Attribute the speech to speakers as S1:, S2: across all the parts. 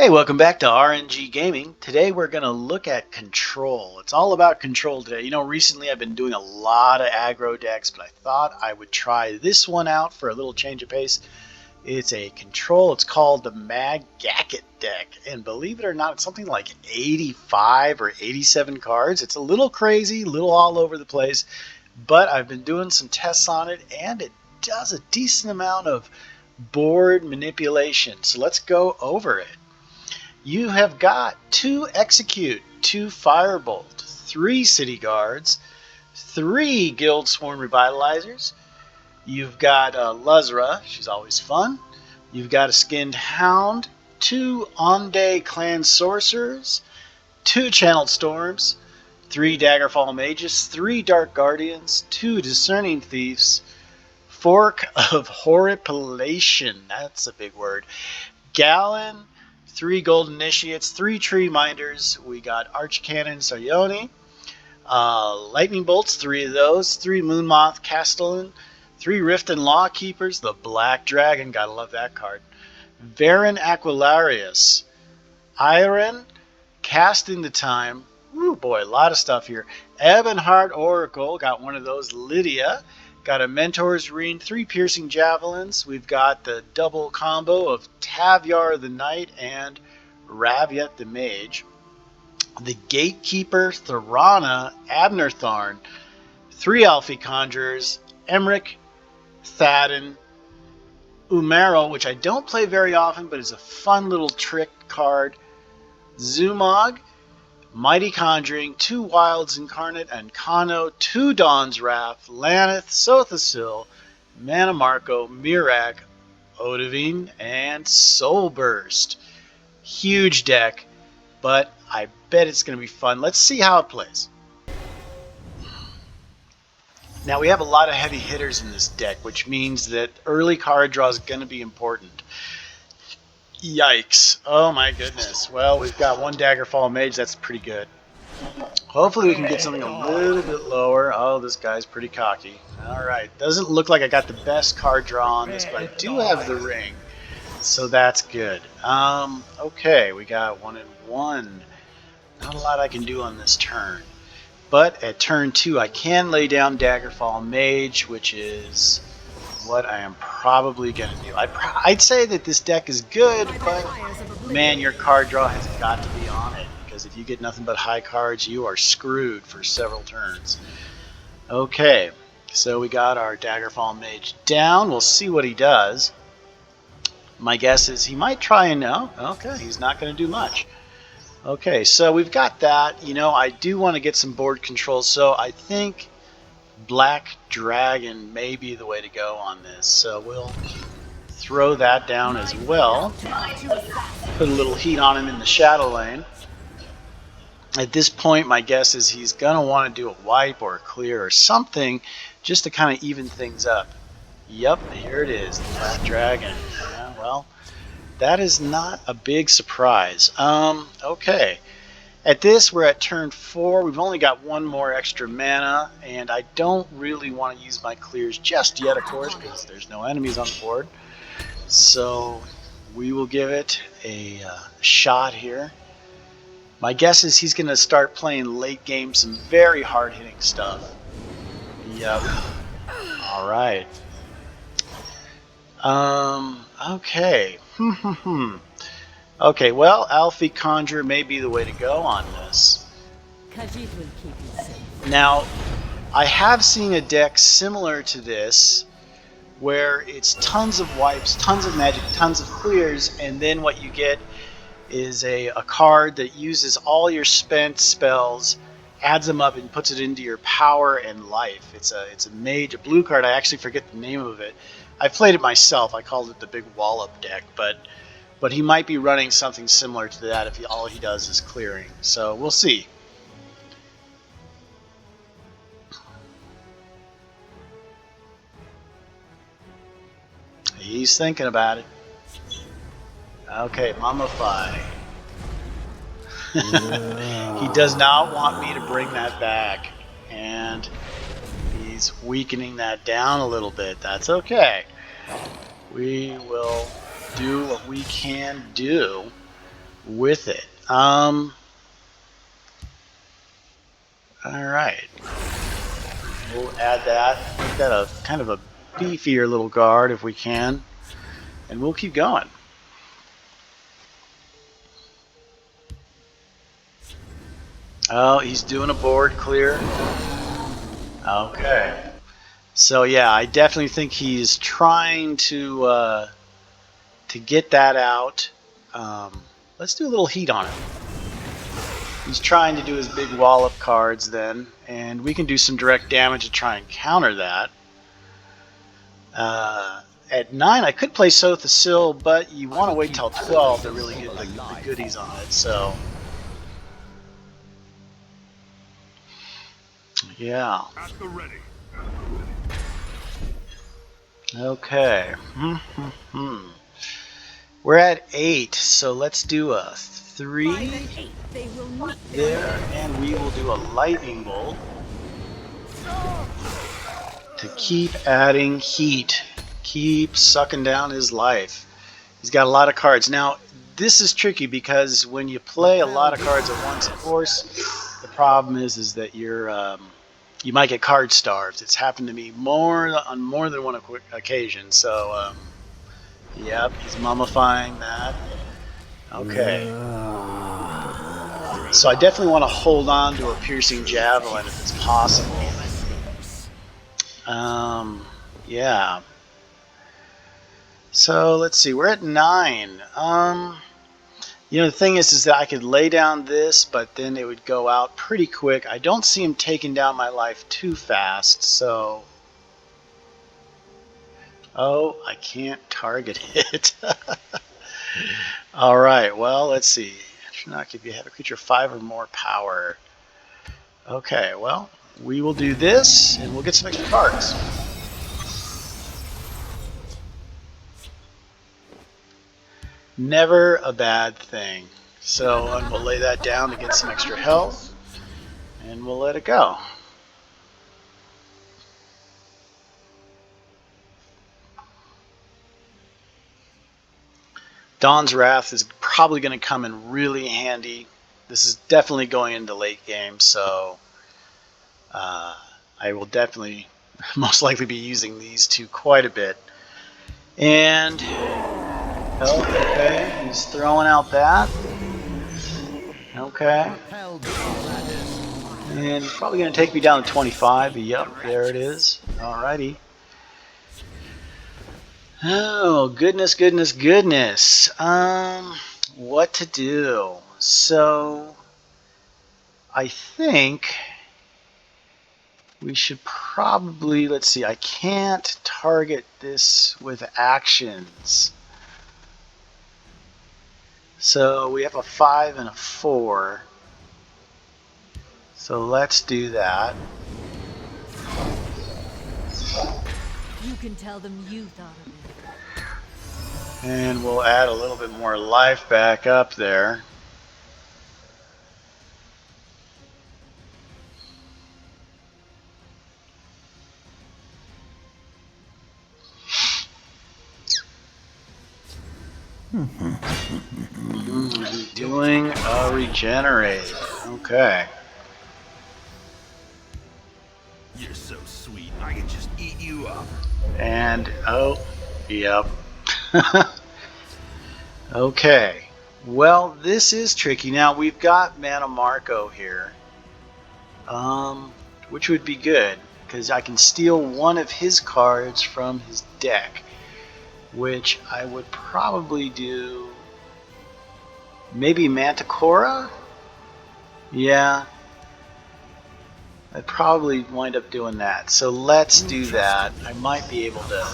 S1: Hey, welcome back to RNG Gaming. Today we're going to look at control. It's all about control today. You know, recently I've been doing a lot of aggro decks, but I thought I would try this one out for a little change of pace. It's a control. It's called the Magacket deck. And believe it or not, it's something like 85 or 87 cards. It's a little crazy, a little all over the place, but I've been doing some tests on it, and it does a decent amount of board manipulation. So let's go over it. You have got 2 Execute, 2 Firebolt, 3 City Guards, 3 Guild Sworn Revitalizers. You've got Luzra, she's always fun. You've got a Skinned Hound, 2 Onday Clan Sorcerers, 2 Channeled Storms, 3 Daggerfall Mages, 3 Dark Guardians, 2 Discerning Thieves, Fork of Horripilation, that's a big word, Gallon, 3 Gold Initiates, 3 Tree Minders. We got Archcannon Sayoni, Lightning Bolts, 3 of those, 3 Moonmoth Castellan, 3 Rift and Law Keepers, the Black Dragon, gotta love that card, Varen Aquilarius, Iron, Cast into Time, ooh boy, a lot of stuff here, Ebonheart Oracle, got one of those, Lydia, got a Mentor's Ring, 3 Piercing Javelins. We've got the double combo of Tavyar the Knight and Ravyet the Mage. The Gatekeeper, Thorana, Abnertharn, 3 Alfie Conjurers, Emmerich, Thaden, Umaro, which I don't play very often, but is a fun little trick card, Zumog, Mighty Conjuring, 2 Wilds Incarnate, and Kano, 2 Dawn's Wrath, Laneth, Sothasil, Manamarco, Mirak, Odovine, and Soulburst. Huge deck, but I bet it's going to be fun. Let's see how it plays. Now we have a lot of heavy hitters in this deck, which means that early card draw is going to be important. Yikes. Oh my goodness. Well, we've got 1 Daggerfall Mage. That's pretty good. Hopefully we can get something a little bit lower. Oh, this guy's pretty cocky. Alright. Doesn't look like I got the best card draw on this, but I do have the ring. So that's good. Okay. We got 1 and 1. Not a lot I can do on this turn. But at turn 2, I can lay down Daggerfall Mage, which is what I am probably going to do. I'd say that this deck is good, but man, your card draw has got to be on it, because if you get nothing but high cards, you are screwed for several turns. Okay, so we got our Daggerfall Mage down. We'll see what he does. My guess is he might try and no. Okay, he's not going to do much. Okay, so we've got that. You know, I do want to get some board control, so I think Black Dragon may be the way to go on this, so we'll throw that down as well. Put a little heat on him in the shadow lane. At this point, my guess is he's going to want to do a wipe or a clear or something just to kind of even things up. Yep, here it is, the Black Dragon. Yeah, well, that is not a big surprise. Okay. At this, we're at turn 4. We've only got 1 more extra mana, and I don't really want to use my clears just yet, of course, because there's no enemies on the board. So we will give it a shot here. My guess is he's going to start playing late game some very hard-hitting stuff. Yep. All right. Okay. Okay, well, Alfie Conjure may be the way to go on this. Now, I have seen a deck similar to this where it's tons of wipes, tons of magic, tons of clears, and then what you get is a card that uses all your spent spells, adds them up, and puts it into your power and life. It's a mage, a blue card. I actually forget the name of it. I played it myself. I called it the Big Wallop deck, but he might be running something similar to that if all he does is clearing. So we'll see. He's thinking about it. Okay, Mummify. He does not want me to bring that back. And he's weakening that down a little bit. That's okay. We will do what we can do. with it. All right. We'll add that. Make that a kind of a beefier little guard if we can. And we'll keep going. Oh, he's doing a board clear. Okay. So yeah, I definitely think he's trying to get that out. Let's do a little heat on him. He's trying to do his big wall of cards then, and we can do some direct damage to try and counter that. At 9, I could play Sow the Sill, but you want to wait till 12 to really get the goodies on it. So, yeah. Okay. We're at 8, so let's do a 3 there, and we will do a lightning bolt to keep adding heat, keep sucking down his life. He's got a lot of cards. Now, this is tricky because when you play a lot of cards at once, of course, the problem is that you're you might get card starved. It's happened to me on more than one occasion. So, yep, he's mummifying that. Okay. So I definitely want to hold on to a piercing javelin if it's possible. Yeah. So let's see, we're at 9. You know, the thing is that I could lay down this, but then it would go out pretty quick. I don't see him taking down my life too fast, so... Oh, I can't target it. Alright, well, let's see. Should not give you have a creature 5 or more power. Okay, well, we will do this, and we'll get some extra cards. Never a bad thing. So we'll lay that down to get some extra health, and we'll let it go. Dawn's Wrath is probably going to come in really handy. This is definitely going into late game, so I will definitely most likely be using these two quite a bit. And oh, okay, he's throwing out that. Okay. And he's probably going to take me down to 25. Yep, there it is. Alrighty. Oh, goodness, goodness, goodness. What to do? So, I think we should probably, let's see, I can't target this with actions. So we have a 5 and a 4. So let's do that.
S2: You can tell them you thought of it.
S1: And we'll add a little bit more life back up there. Doing a regenerate. Okay.
S3: You're so sweet, I can just eat you up.
S1: And, oh, yep. Okay. Well, this is tricky. Now, we've got Mannimarco here. Which would be good, because I can steal one of his cards from his deck. Which I would probably do... Maybe Manticora? Yeah. I'd probably wind up doing that. So let's do that. I might be able to...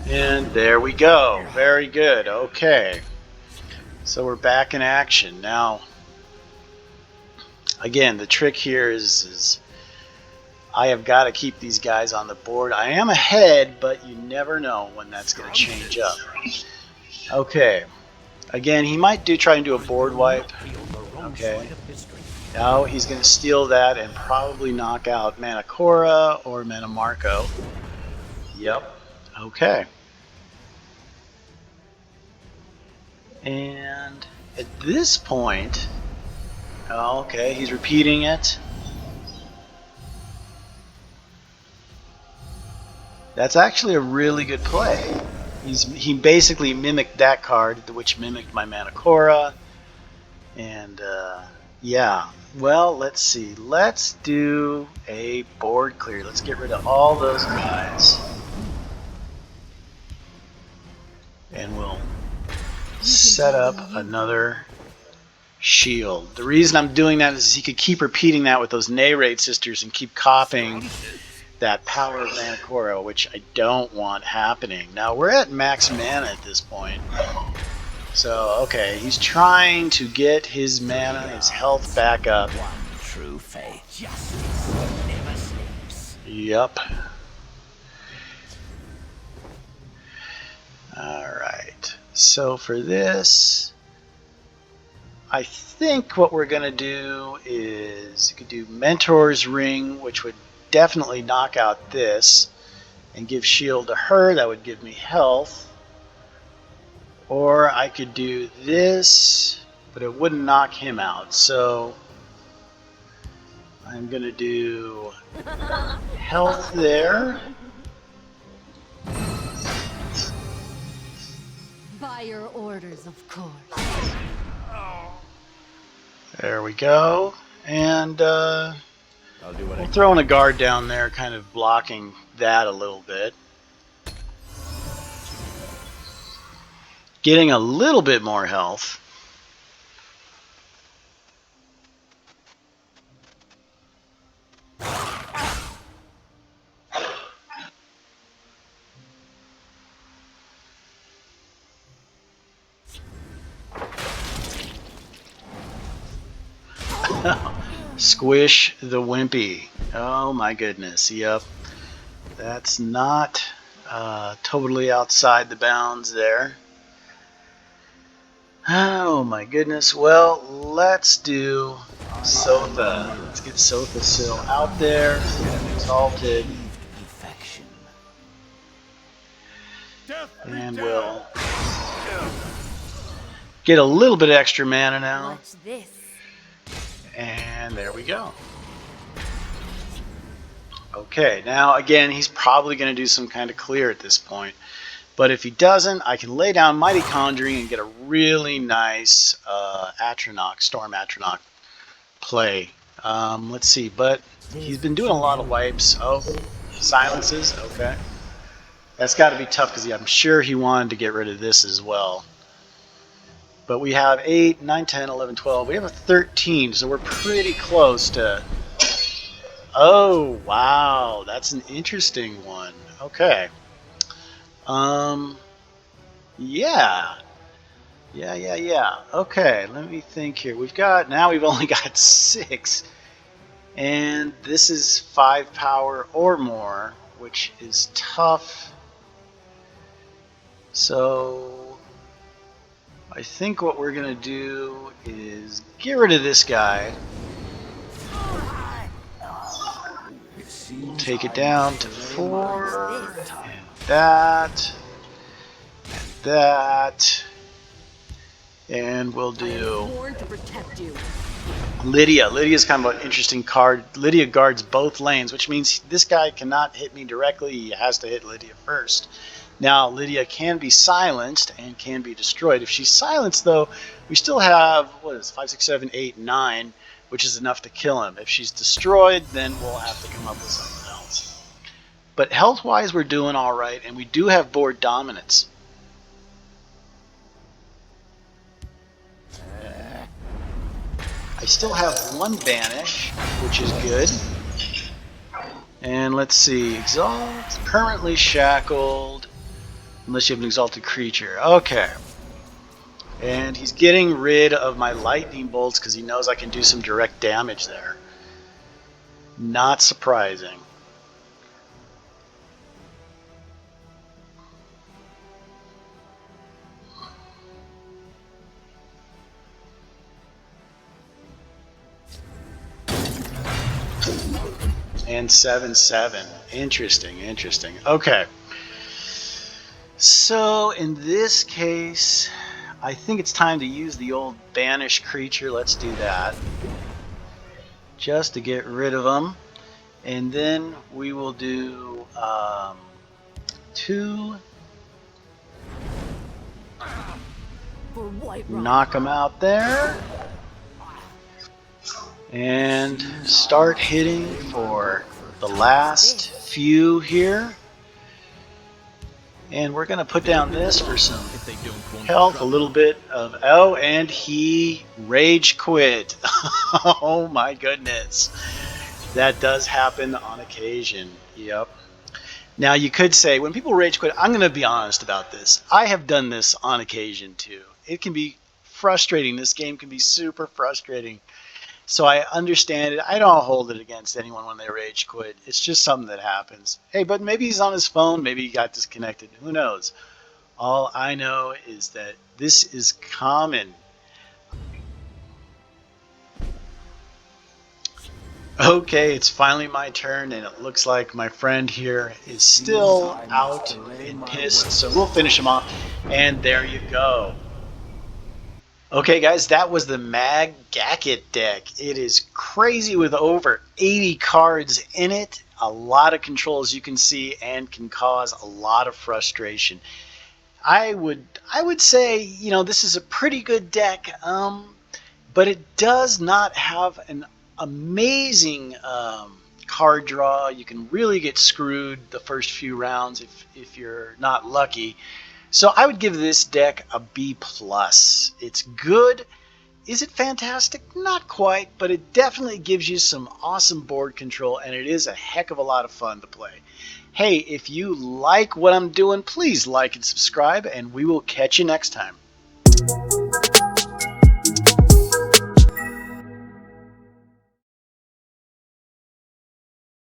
S1: And there we go. Very good. Okay. So we're back in action. Now, again, the trick here is I have got to keep these guys on the board. I am ahead, but you never know when that's going to change up. Okay. Again, he might try and do a board wipe. Okay. Now he's going to steal that and probably knock out Manticora or Mannimarco. Yep. Okay. And at this point, oh, okay, he's repeating it. That's actually a really good play. He basically mimicked that card, which mimicked my Manacora. And yeah, well, let's see. Let's do a board clear. Let's get rid of all those guys. And we'll set up another shield. The reason I'm doing that is he could keep repeating that with those Nayrate sisters and keep copying that power of Manacora, which I don't want happening. Now we're at max mana at this point. So, okay, he's trying to get his mana, his health back up.
S3: One true faith. Justice never sleeps.
S1: Yep. Alright, so for this, I think what we're going to do is you could do Mentor's Ring, which would definitely knock out this and give shield to her. That would give me health. Or I could do this, but it wouldn't knock him out. So I'm going to do health there.
S2: By your orders, of course.
S1: There we go. And
S3: I'll do what
S1: we'll throw in a guard down there, kind of blocking that a little bit. Getting a little bit more health. Squish the Wimpy. Oh my goodness. Yep. That's not totally outside the bounds there. Oh my goodness. Well, let's do Sotha. Let's get Sotha still out there. Get him exalted.
S3: perfection.
S1: And we'll get a little bit extra mana now.
S2: Watch this.
S1: And there we go. Okay, now again, he's probably going to do some kind of clear at this point. But if he doesn't, I can lay down Mighty Conjuring and get a really nice Atronach, Storm Atronach play. Let's see, but he's been doing a lot of wipes. Oh, silences, okay. That's got to be tough because I'm sure he wanted to get rid of this as well. But we have 8, 9, 10, 11, 12. We have a 13, so we're pretty close to... Oh, wow. That's an interesting one. Okay. Yeah. Yeah. Okay, let me think here. Now we've only got 6. And this is 5 power or more, which is tough. So... I think what we're going to do is get rid of this guy. We'll take it down to 4. And that. And that. And we'll do
S2: Born to protect you.
S1: Lydia. Lydia's kind of an interesting card. Lydia guards both lanes, which means this guy cannot hit me directly. He has to hit Lydia first. Now, Lydia can be silenced and can be destroyed. If she's silenced, though, we still have, 5, 6, 7, 8, 9, which is enough to kill him. If she's destroyed, then we'll have to come up with something else. But health-wise, we're doing all right, and we do have board dominance. I still have 1 Banish, which is good. And let's see, Exalt, permanently shackled. Unless you have an exalted creature. Okay. And he's getting rid of my lightning bolts because he knows I can do some direct damage there. Not surprising. And 7/7. Interesting. Okay. So in this case, I think it's time to use the old banish creature. Let's do that. Just to get rid of them. And then we will do 2.
S2: For Whiterun.
S1: Knock them out there. And start hitting for the last few here. And we're going to put down this for some health, a little bit of... Oh, and he rage quit. Oh my goodness. That does happen on occasion. Yep. Now you could say, when people rage quit, I'm going to be honest about this. I have done this on occasion too. It can be frustrating. This game can be super frustrating. So I understand it. I don't hold it against anyone when they rage quit. It's just something that happens. Hey, but maybe he's on his phone. Maybe he got disconnected. Who knows? All I know is that this is common. Okay, it's finally my turn, and it looks like my friend here is still out and pissed. So we'll finish him off. And there you go. Okay guys, that was the Mag Gacket deck. It is crazy with over 80 cards in it. A lot of controls you can see and can cause a lot of frustration. I would say, you know, this is a pretty good deck, but it does not have an amazing card draw. You can really get screwed the first few rounds if you're not lucky. So I would give this deck a B+. It's good. Is it fantastic? Not quite, but it definitely gives you some awesome board control, and it is a heck of a lot of fun to play. Hey, if you like what I'm doing, please like and subscribe, and we will catch you next time.